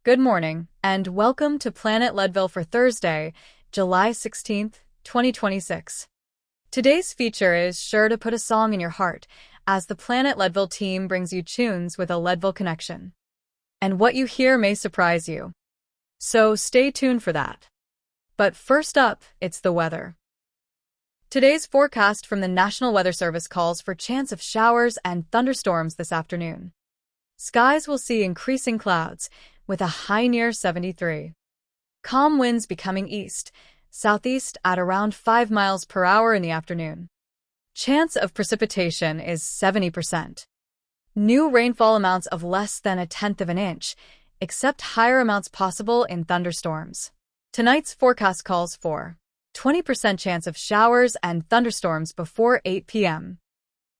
Good morning, and welcome to Planet Leadville for Thursday, July 16th, 2026. Today's feature is sure to put a song in your heart, as the Planet Leadville team brings you tunes with a Leadville connection. And what you hear may surprise you. So stay tuned for that. But first up, it's the weather. Today's forecast from the National Weather Service calls for chance of showers and thunderstorms this afternoon. Skies will see increasing clouds, with a high near 73. Calm winds becoming southeast at around 5 miles per hour in the afternoon. Chance of precipitation is 70%. New rainfall amounts of less than 1/10 of an inch, except higher amounts possible in thunderstorms. Tonight's forecast calls for 20% chance of showers and thunderstorms before 8 p.m.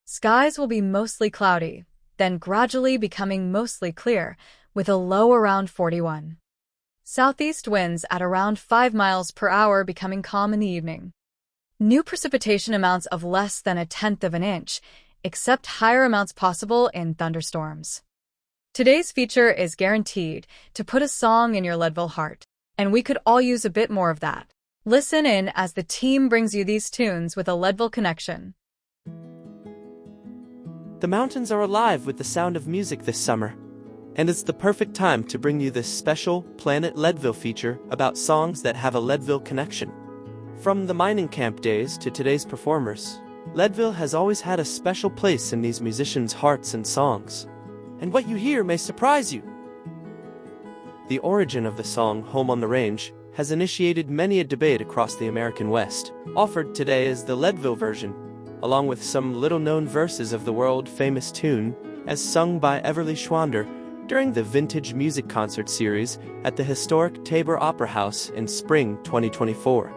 Skies will be mostly cloudy, then gradually becoming mostly clear, with a low around 41. Southeast winds at around 5 miles per hour becoming calm in the evening. New precipitation amounts of less than 1/10 of an inch, except higher amounts possible in thunderstorms. Today's feature is guaranteed to put a song in your Leadville heart, and we could all use a bit more of that. Listen in as the team brings you these tunes with a Leadville connection. The mountains are alive with the sound of music this summer, and it's the perfect time to bring you this special Planet Leadville feature about songs that have a Leadville connection. From the mining camp days to today's performers, Leadville has always had a special place in these musicians' hearts and songs. And what you hear may surprise you. The origin of the song Home on the Range has initiated many a debate across the American West. Offered today is the Leadville version, along with some little-known verses of the world-famous tune, as sung by Everly Schwander during the Vintage Music Concert Series at the historic Tabor Opera House in spring 2024.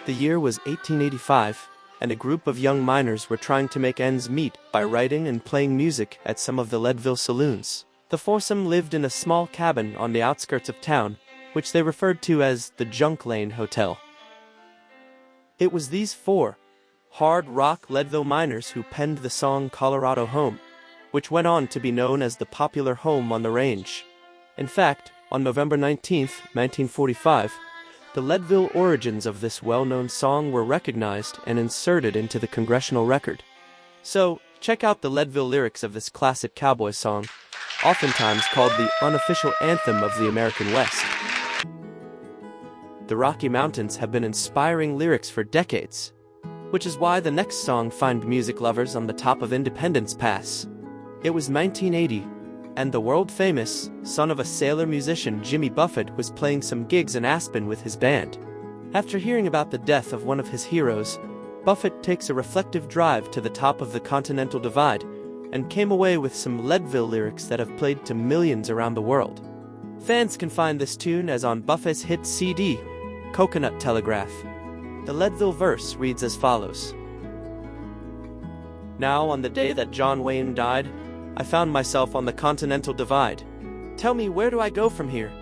The year was 1885, and a group of young miners were trying to make ends meet by writing and playing music at some of the Leadville saloons. The foursome lived in a small cabin on the outskirts of town, which they referred to as the Junk Lane Hotel. It was these four hard rock Leadville miners who penned the song Colorado Home, which went on to be known as the popular Home on the Range. In fact, on November 19, 1945, the Leadville origins of this well-known song were recognized and inserted into the congressional record. So, check out the Leadville lyrics of this classic cowboy song, oftentimes called the unofficial anthem of the American West. The Rocky Mountains have been inspiring lyrics for decades, which is why the next song found music lovers on the top of Independence Pass. It was 1980, and the world-famous son of a sailor musician Jimmy Buffett was playing some gigs in Aspen with his band. After hearing about the death of one of his heroes, Buffett takes a reflective drive to the top of the Continental Divide and came away with some Leadville lyrics that have played to millions around the world. Fans can find this tune as on Buffett's hit CD, Coconut Telegraph. The Leadville verse reads as follows. Now, on the day that John Wayne died, I found myself on the Continental Divide. Tell me, where do I go from here?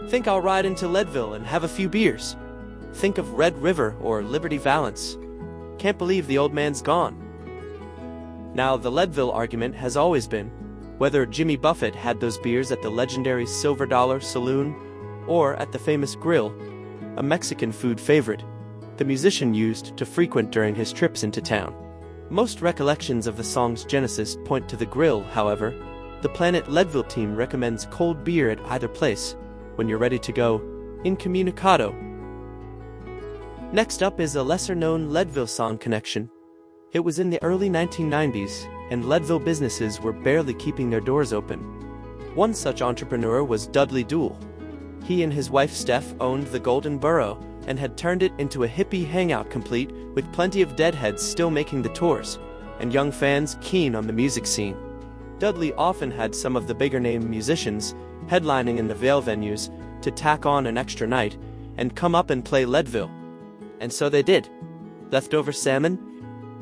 Think I'll ride into Leadville and have a few beers. Think of Red River or Liberty Valance. Can't believe the old man's gone. Now, the Leadville argument has always been whether Jimmy Buffett had those beers at the legendary Silver Dollar Saloon or at the famous Grill, a Mexican food favorite the musician used to frequent during his trips into town. Most recollections of the song's genesis point to the Grill, however. The Planet Leadville team recommends cold beer at either place when you're ready to go incommunicado. Next up is a lesser-known Leadville song connection. It was in the early 1990s, and Leadville businesses were barely keeping their doors open. One such entrepreneur was Dudley Dool. He and his wife Steph owned the Golden Burro, and had turned it into a hippie hangout complete with plenty of deadheads still making the tours, and young fans keen on the music scene. Dudley often had some of the bigger-name musicians headlining in the Vale venues to tack on an extra night and come up and play Leadville. And so they did. Leftover Salmon,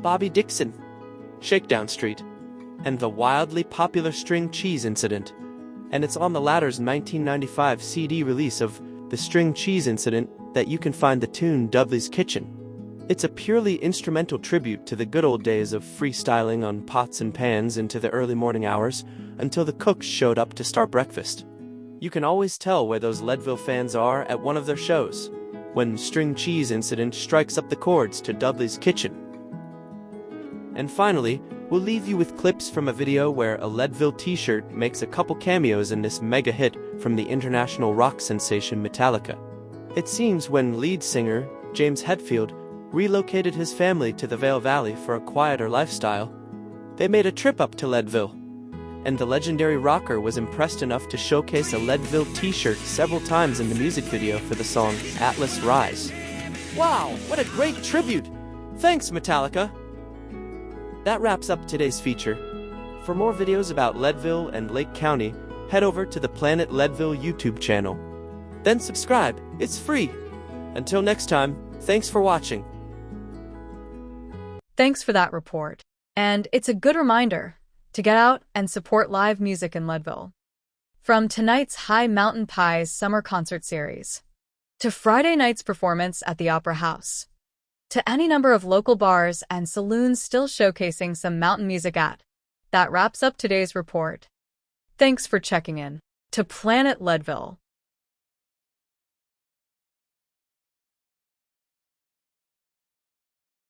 Bobby Dixon, Shakedown Street, and the wildly popular String Cheese Incident. And it's on the latter's 1995 CD release of The String Cheese Incident that you can find the tune Dudley's Kitchen. It's a purely instrumental tribute to the good old days of freestyling on pots and pans into the early morning hours until the cooks showed up to start breakfast. You can always tell where those Leadville fans are at one of their shows, when String Cheese Incident strikes up the chords to Dudley's Kitchen. And finally, we'll leave you with clips from a video where a Leadville t-shirt makes a couple cameos in this mega hit from the international rock sensation Metallica. It seems when lead singer James Hetfield relocated his family to the Vale Valley for a quieter lifestyle, they made a trip up to Leadville, and the legendary rocker was impressed enough to showcase a Leadville t-shirt several times in the music video for the song Atlas Rise. Wow, what a great tribute! Thanks, Metallica! That wraps up today's feature. For more videos about Leadville and Lake County, head over to the Planet Leadville YouTube channel. Then subscribe, it's free! Until next time, thanks for watching. Thanks for that report. And it's a good reminder to get out and support live music in Leadville. From tonight's High Mountain Pies summer concert series, to Friday night's performance at the Opera House, to any number of local bars and saloons still showcasing some mountain music that wraps up today's report. Thanks for checking in to Planet Leadville.